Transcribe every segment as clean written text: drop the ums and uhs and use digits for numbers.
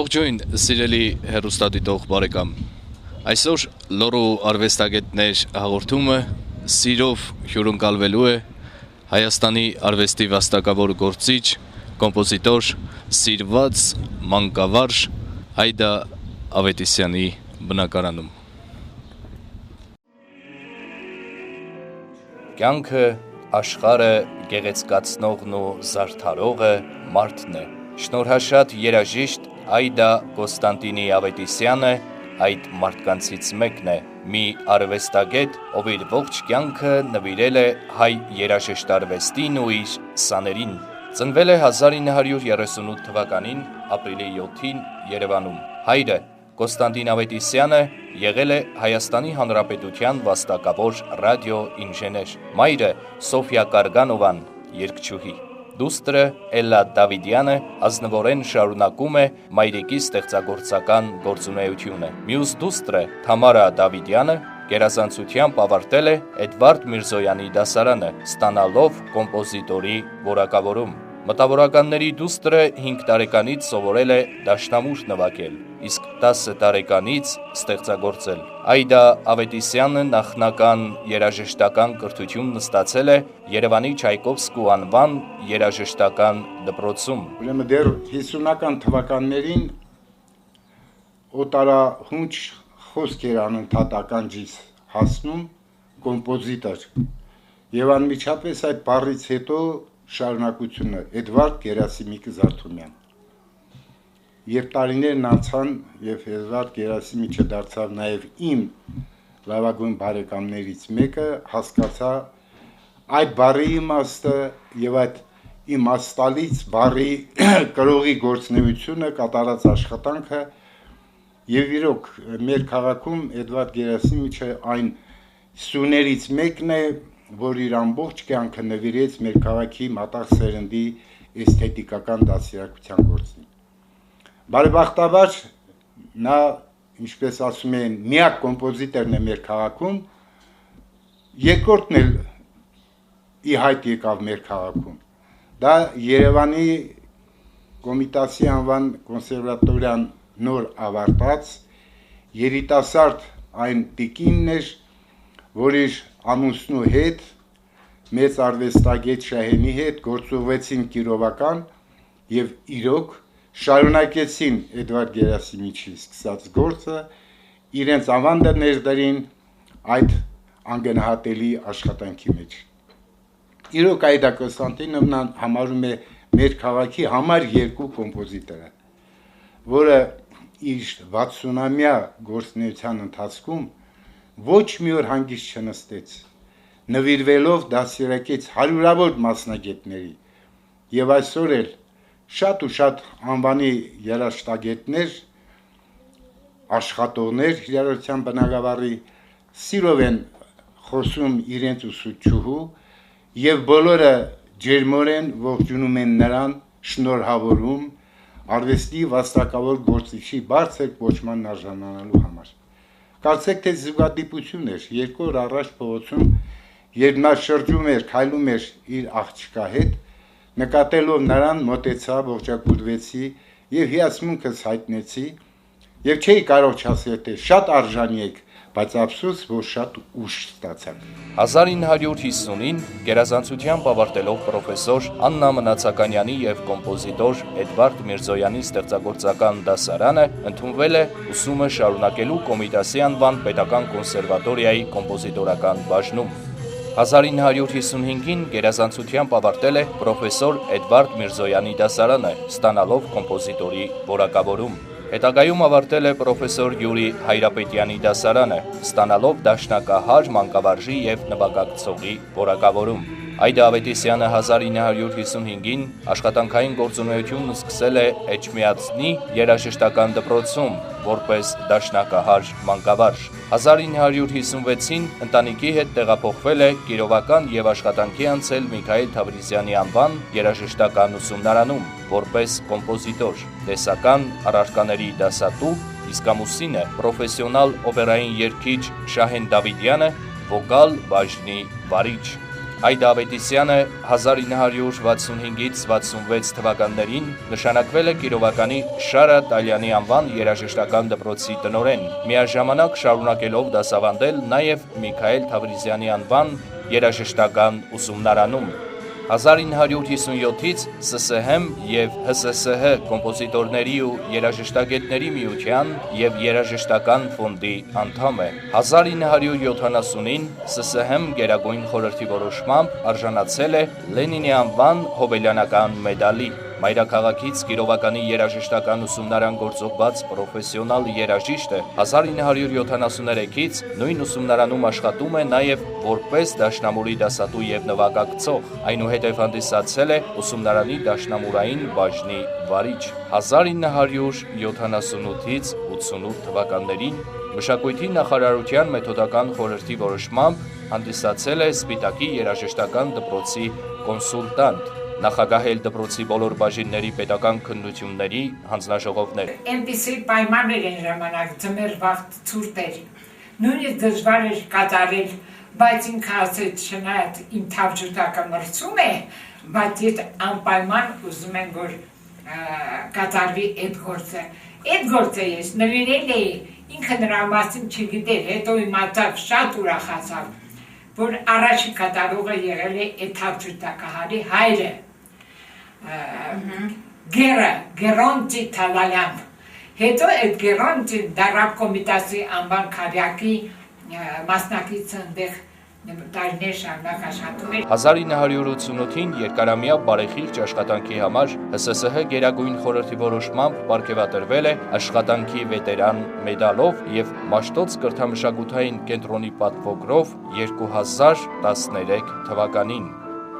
Ողջույն, սիրելի հեռուստադիտող բարեկամ։ Այսօր լոռու արվեստագետներ հաղորդումը սիրով հյուրընկալվելու է Հայաստանի արվեստի վաստակավոր գործիչ, կոմպոզիտոր, սիրված մանկավարժ Այդա Ավետիսյանի բնակարանում։ Կյանքը, աշխարհը, գեղեցկացնողն ու զարդարողը մարդն է։ Շնորհաշատ երաժիշտ Այդա Կոստանտինի Ավետիսյանը այդ մարդկանցից մեկն է, մի արվեստագետ, ով իր ողջ կյանքը նվիրել է հայ երաժշտարվեստին ու իր սաներին։ Ծնվել է 1938 թվականին ապրիլի 7-ին Երևանում։ Հայրը Կոստանտին Ավետիսյանը եղել է Հայաստանի Հանրապետության վաստակավոր ռադիոինժեներ։ Մայրը Սոֆիա Կարգանովան, երգչուհի։ Դուստրը Էլլա Դավիդյանը ազնվորեն շարունակում է մայրիկի ստեղծագործական գործունեությունը։ Մյուս դուստրը Թամարա Դավիդյանը գերազանցությամբ ավարտել է Էդվարդ Միրզոյանի դասարանը, ստանալով կոմպոզիտորի որակավորում։ Մտավորականների դուստրը 5 տարեկանից սովորել է դաշնամուր նվագել, իսկ 10 տարեկանից ստեղծագործել։ Այդա Ավետիսյանը նախնական երաժշտական կրթությունն ստացել է Երևանի Չայկովսկու անվան երաժշտական դպրոցում։ Ուրեմն դեռ 50-ական թվականներին օտարահունչ խոսք էր անընդհատ ականջիս հասնում կոմպոզիտոր։ Եվ անմիջապես այդ բառից հետո շարունակությունը Էդվարդ Գերասիմիկ Զարթումյան։ Երբ տարիներն անցան եւ Էդվարդ Գերասիմիչը դարձավ նաեւ իմ լավագույն բարեկամներից մեկը, հասկացա այդ բառի իմաստը եւ այդ իմաստալից բառի կրողի գործունեությունը, կատարած աշխատանքը եւ իրոք մեր քաղաքում Էդվարդ Գերասիմիչը այն սյուներից մեկն է, որ իր ամբողջ կյանքը նվիրեց մեր քաղաքի մատաղ սերնդի էսթետիկական դասյարակության գործին։ Բարեբախտաբար նա, ինչպես ասում են, միակ կոմպոզիտորն է մեր քաղաքում, երկրորդն էլ ի հայտ եկավ մեր քաղաքում։ Դա Երևանի Կոմիտասի անվան կոնսերվատորիան նոր ավարտած երիտասարդ այն տիկինն էր, որ իր ամուսնու հետ, մեծ արվեստագետ Շահենի հետ գործուղվեցին Կիրովական եւ իրոք շարունակեցին Էդվարդ Գերասիմիչի սկսած գործը, իրենց ավանդը ներդրին այդ անգնահատելի աշխատանքի մեջ։ Իրոք Այդա Կոստանտինովնան համարում է մեր քաղաքի համար 2 կոմպոզիտորը, որը իր 60-ամյա գործունեության ընթացքում ոչ մի օր հանգիստ չնստեց, նվիրվելով դասյարակեց հարյուրավոր մասնագետների եւ այսօր էլ շատ ու շատ անվանի երաժշտագետներ, աշխատողներ հյուրության բնակավարի սիրով են խոսում իրենց ուսուցչուհու եւ բոլորը ջերմորեն ողջունում են նրան, շնորհավորում արվեստի վաստակավոր գործիչի բարձր կոչման արժանանալու համար։ Կարծեք թե զուգադիպություն էր 2 օր առաջ փողոցում, երբ նա շրջում էր, քայլում էր իր աղջկա հետ, նկատելով նրան մոտեցա, ողջակուտվեցի եւ հիացմունքս հայտնեցի եւ չէի կարող չասել թե շատ արժանի եք, բայց ափսոս, որ շատ ուշ ստացանք։ 1950-ին գերազանցությամբ ավարտելով պրոֆեսոր Աննա Մնացականյանի եւ կոմպոզիտոր Էդվարդ Միրզոյանի ստեղծագործական դասարանը ընդունվել է ուսումը շարունակելու Կոմիտասի անվան պետական կոնսերվատորիայի կոմպոզիտորական բաժնում։ 1955-ին գերազանցությամբ ավարտել է պրոֆեսոր Էդվարդ Միրզոյանի դասարանը, ստանալով կոմպոզիտորի որակավորում։ Հետագայում ավարտել է պրոֆեսոր Յուրի Հայրապետյանի դասարանը, ստանալով դաշնակահար, մանկավարժի եւ նվագակցողի որակավորում։ Այդա Ավետիսյանը 1955-ին աշխատանքային գործունեությունն սկսել է Էջմիածնի երաժշտական դպրոցում, որպես դաշնակահար մանկավարժ։ 1956-ին ընտանիքի հետ տեղափոխվել է Կիրովական եւ աշխատանքի անցել Միքայել Թավրիզյանի անվան երաժշտական ուսումնարանում, որպես կոմպոզիտոր, տեսական առարկաների դասատու, իսկ ամուսինը պրոֆեսիոնալ օպերային երգիչ Շահեն Դավիդյանը, վոկալ բաժնի վարիչ։ Այդ Ավետիսյանը 1965-66 թվականներին նշանակվել է Կիրովականի Շարա Տալյանի անվան երաժշտական դպրոցի տնօրեն, միաժամանակ շարունակելով դասավանդել նաև Միքայել Թավրիզյանի անվան երաժշտական ուսումնարանում։ 1957-ից ՍՍՀ և ՀՍՍՀ կոմպոզիտորների ու երաժշտագետների միության և երաժշտական ֆոնդի անդամ է։ 1970-ին ՍՍՀ Գերագույն խորհրդի որոշմամբ արժանացել է Լենինի անվան հոբելյանական մեդալի։ Մայրաքաղաքից Կիրովականի երաժշտական ուսումնարան գործողված պրոֆեսիոնալ երաժիշտը 1973-ից նույն ուսումնարանում աշխատում է նաև որպես դաշնամուրի դասատու և նվագակցող, այնուհետև հանդիսացել է ուսումնարանի դաշնամուրային բաժնի վարիչ։ 1978-ից 88 թվականներին Մշակույթի նախարարության մեթոդական խորհրդի որոշմամբ հանդիսացել է Սպիտակի երաժշտական դպրոցի կոնսուլտանտ, նախագահել դպրոցի բոլոր բաժինների պետական քննությունների հանձնաժողովներ։ Այնպիսի պայմաններ են ժամանակ ձմեռ վաղ ցուրտ էր, նույնիսկ դժվար էր կատարել, բայց ինքը ասեց չնայած իմ թավջութակը մրցում է, բայց ես անպայման ուզում եմ, որ կատարվի այդ գործը։ Այդ գործը ես նվիրել էի, ինքը նրա մասին չգիտեր, հետո իմացավ, շատ ուրախացավ, որ առաջի կատարողը եղել է այդ թավջութակահարի հայրը, Գերոնտի Թալալյան, հետո այդ Գերոնտի դարավ կոմիտասի անվան քարյակի մասնակից ընդեղ տարիներ շարունակ աշխատում էր։ 1988-ին երկարամյա բարեխիղճ աշխատանքի համար ՀՍՍՀ Գերագույն խորհրդի որոշմամբ պարգևատրվել է աշխատանքի վետերան մեդալով և Մաշտոց կրթամշակութային կենտրոնի պատվոգրով 2013 թվականին։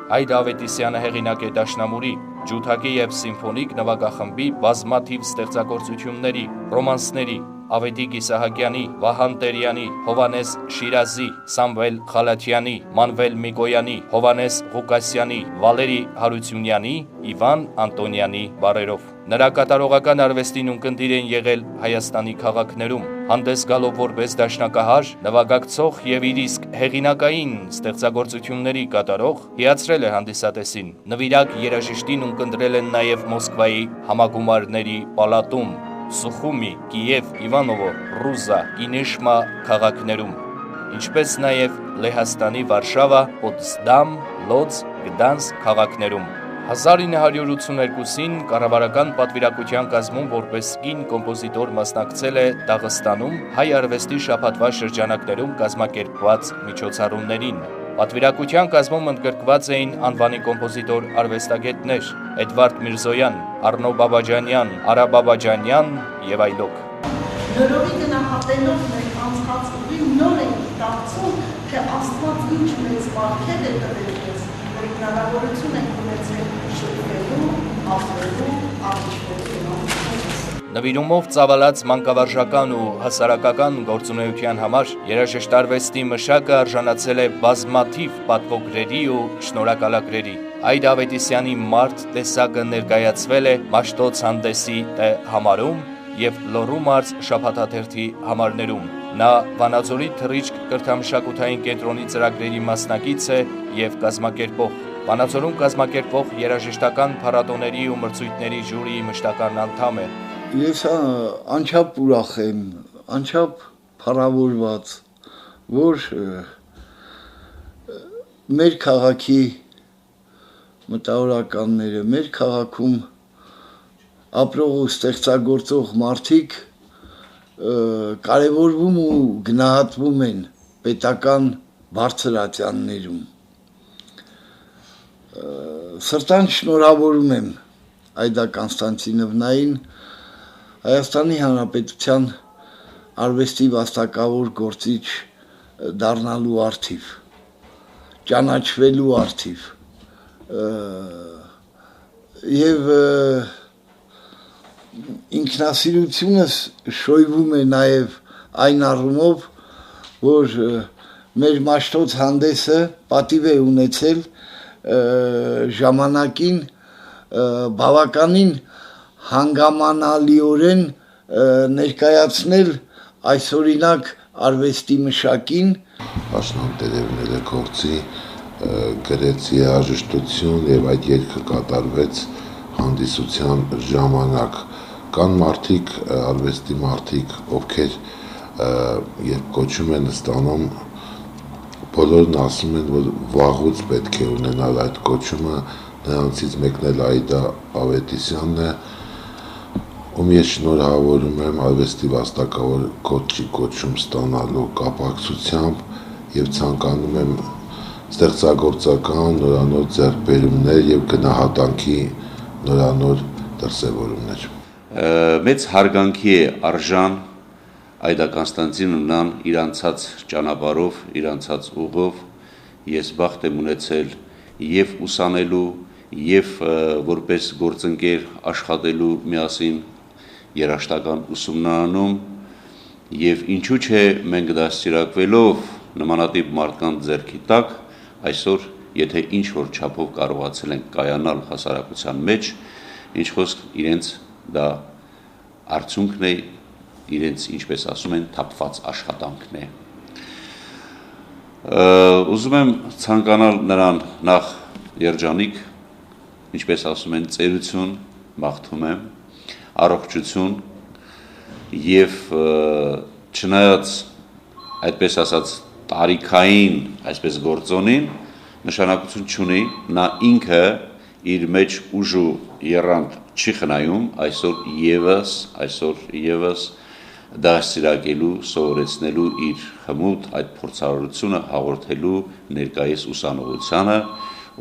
Այդ Ավետիսյանը հեղինակ է դաշնամուրի, ջութակի և սիմֆոնիկ նվագախմբի բազմաթիվ ստեղծագործությունների, ռոմանսների, Ավետիք Իսահակյանի, Վահան Տերյանի, Հովանես Շիրազի, Սամվել Խալաթյանի, Մանվել Միկոյանի, Հովանես Ղուկասյանի, Վալերի Հարությունյանի, Իվան Անտոնյանի բառերով։ Նրա կատարողական արվեստին ունկնդիր են եղել Հայաստանի քաղաքներում, հանդես գալով որպես դաշնակահար, նվագակցող և իր իսկ հեղինակային ստեղծագործությունների կատարող, հիացրել է հանդիսատեսին։ Նվիրակ երաժիշտին ունկնդրել են նաև Մոսկվայի համագումարների պալատում, Սուխումի, Կիև, Իվանովո, Ռուզա, Կինեշմա քաղաքներում, ինչպես նաև Լեհաստանի Վարշավա, Պոտսդամ, Լոդզ, Գդանսկ քաղաքներում։ 1982-ին կառավարական պատվիրակության կազմում որպես կին կոմպոզիտոր մասնակցել է Դաղստանում հայ արվեստի շաբաթվա շրջանակներում կազմակերպված միջոցառումներին։ Պատվիրակության կազմում ընդգրկված էին անվանի կոմպոզիտոր արվեստագետներ Էդվարդ Միրզոյան, Արնո Բաբաջանյան, Արա Բաբաջանյան և այլոք։ Նորովի գնահատելով մեր անցած ուղին նոր ենք դարձում, թե Աստված ինչ մեծ բարքեր է տվել մեզ, որ հնարավորություն ենք ունեցել շփվելու, ապրելու, առնչվելու։ Նվիրումով ծավալած մանկավարժական ու հասարակական գործունեության համար երաժշտարվեստի մշակը արժանացել է բազմաթիվ պատվոգրերի ու շնորհակալագրերի։ Այդ Ավետիսյանի մարդ տեսակը ներկայացվել է Մաշտոց հանդեսի համարում և Լոռու մարզ շաբաթաթերթի համարներում։ Նա Վանաձորի թռիչք կրթամշակութային կենտրոնի ծրագրերի մասնակից է և կազմակերպող։ Վանաձորում կազմակերպվող երաժշտական փառատոների ու մրցույթների ժյուրիի մշտական անդամ է։ Ես անչափ ուրախ եմ, անչափ փառավորված, որ մեր քաղաքի մտավորականները, մեր քաղաքում ապրող ու ստեղծագործող մարդիկ կարևորվում ու գնահատվում են պետական բարձրաստիճաններում։ Սրտան շնորհավորում եմ Այդա Կոնստանտինովնային Հայաստանի Հանրապետության արվեստի վաստակավոր գործիչ դառնալու առթիվ, ճանաչվելու առթիվ եւ ինքնասիրությունս շոյվում է նաեւ այն առումով, որ մեր Մաշտոց հանդեսը պատիվ է ունեցել ժամանակին բավականին հանգամանալիորեն ներկայացնել այսօրինակ արվեստի մշակին, Պաշտպան տերևները գործի գրեց երաժշտություն եւ այդ երգը կատարվեց հանդիսության ժամանակ։ Կան մարդիկ, արվեստի մարդիկ, ովքեր երբ կոչում են ստանում, բոլորն ասում են, որ վաղուց պետք է ունենալ այդ կոչումը, նրանցից մեկն էլ Այդա Ավետիսյանն է, ում ես շնորհավորում եմ արվեստի վաստակավոր կոչի կոչում ստանալու կապակցությամբ եւ ցանկանում եմ ստեղծագործական նորանոր ձեռքբերումներ եւ գնահատանքի նորանոր դրսևորումներ։ Մեծ հարգանքի է արժան Այդա Կոնստանտինովնան իր անցած ճանապարհով, իր անցած ուղով ես բախտ եմ ունեցել եւ ուսանելու եւ որպես գործընկեր աշխատելու միասին երաժշտական ուսումնարանում եւ ինչու՞ չէ մենք դաստիարակվելով նմանատիպ մարդկանց ձեռքի տակ այսօր եթե ինչ որ չափով կարողացել ենք կայանալ հասարակության մեջ ինչ խոսք իրենց դա արդյունքն է իրենց ինչպես ասում են թափված աշխատանքն է ուզում եմ ցանկանալ նրան նախ երջանիկ ինչպես ասում են ծերություն մաղթում եմ առողջություն եւ չնայած այդպես ասած տարիքային այսպես գործոնին նշանակություն չունի նա ինքը իր մեջ ուժու երանք չի խնայում այսօր եւս դաստիարակելու սովորեցնելու իր հմուտ այդ փորձառությունը հաղորդելու ներկայիս ուսանողությանը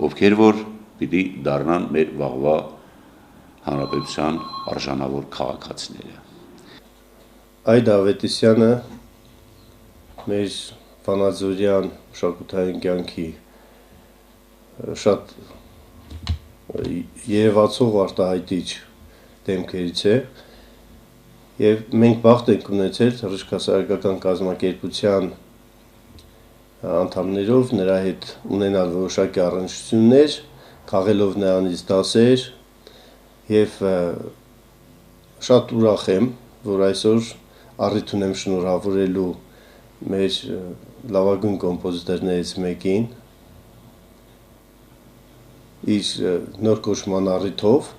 ովքեր որ պիտի դառնան մեր վաղվա հանրապետության արժանավոր քաղաքացիները Այդա Ավետիսյանը մեր վանաձորյան մշակութային կյանքի շատ երևացող արտահայտիչ դեմքերից է եւ մենք բախտ ենք ունեցել թռիչքասարական կազմակերպության անդամներով նրա հետ ունենալ որոշակի առնչություններ, քաղելով նրանից դասեր եւ շատ ուրախ եմ, որ այսօր առիթ ունեմ շնորհավորելու մեր լավագույն կոմպոզիտորներից մեկին իր նոր կոչման առիթով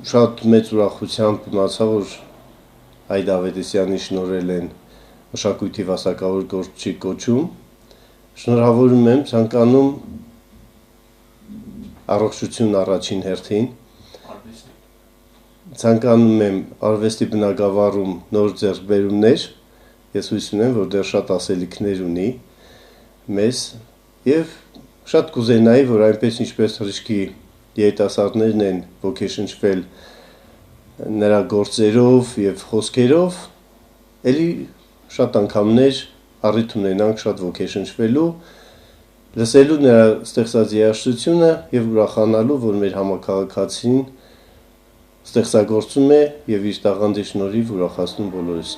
շատ մեծ ուրախությամբ իմացա, որ Այդա Ավետիսյանի շնորհել են մշակույթի վաստակավոր գործչի կոչում շնորհավորում եմ ցանկանում առողջություն առաջին հերթին ցանկանում եմ արվեստի բնագավառում նոր ձեռքբերումներ ես հույս ունեմ որ դեռ շատ ասելիքներ ունի մեզ եւ շատ կուզենայի որ այնպես ինչպես թռիչքի երիտասարդներն են ոգեշնչվել նրա գործերով եւ խոսքերով ելի շատ անգամներ առիթ ունենանք շատ ոգեշնչվելու լսելու նրա ստեղծած երաժշտությունը եւ ուրախանալու որ մեր համակարգացին ստեղծագործում է եւ իր տաղանդի շնորհիվ ուրախացնում բոլորս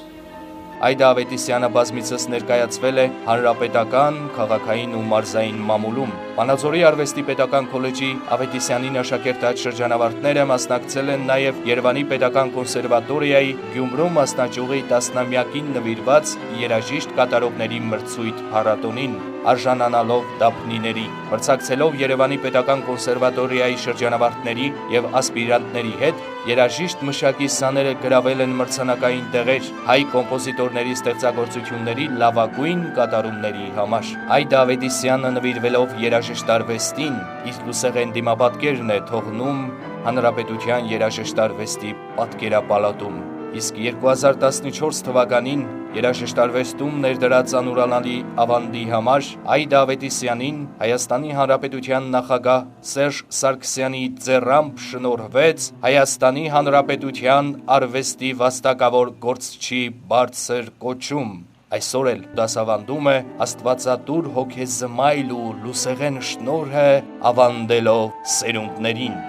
Այդա Ավետիսյանը բազմիցս ներկայացվել է հանրապետական, քաղաքային ու մարզային մամուլում։ Վանաձորի արվեստի պետական քոլեջի Ավետիսյանին աշակերտած շրջանավարտները մասնակցել են նաև Երևանի պետական կոնսերվատորիայի Գյումրու մասնաճյուղի 10-ամյակին նվիրված երաժիշտ կատարողների մրցույթ փառատոնին, արժանանալով դափնիների։ Մրցակցելով Երևանի պետական կոնսերվատորիայի շրջանավարտների եւ ասպիրանտների հետ, երաժիշտ մշակի սաները գրավել են մրցանակային տեղեր հայ կոմպոզիտորների ստեղծագործությունների լավագույն կատարումների համար։ Այդա Ավետիսյանը նվիրվելով երաժշտարվեստին իր լուսեղեն դիմապատկերն է թողնում հանրապետության երաժշտարվեստի պատկերապալատում։ Իսկ 2014 թվականին երաժշտարվեստում ներդրած անուրանալի ավանդի համար Այդա Ավետիսյանին Հայաստանի Հանրապետության նախագահ Սերժ Սարգսյանի ձեռամբ շնորհվեց Հայաստանի Հանրապետության արվեստի վաստակավոր գործչի բարձր կոչում։ Այսօր էլ դասավանդում է Աստվածատուր հոգեզմայլ ու լուսեղեն շնորհը ավանդելով սերունդներին։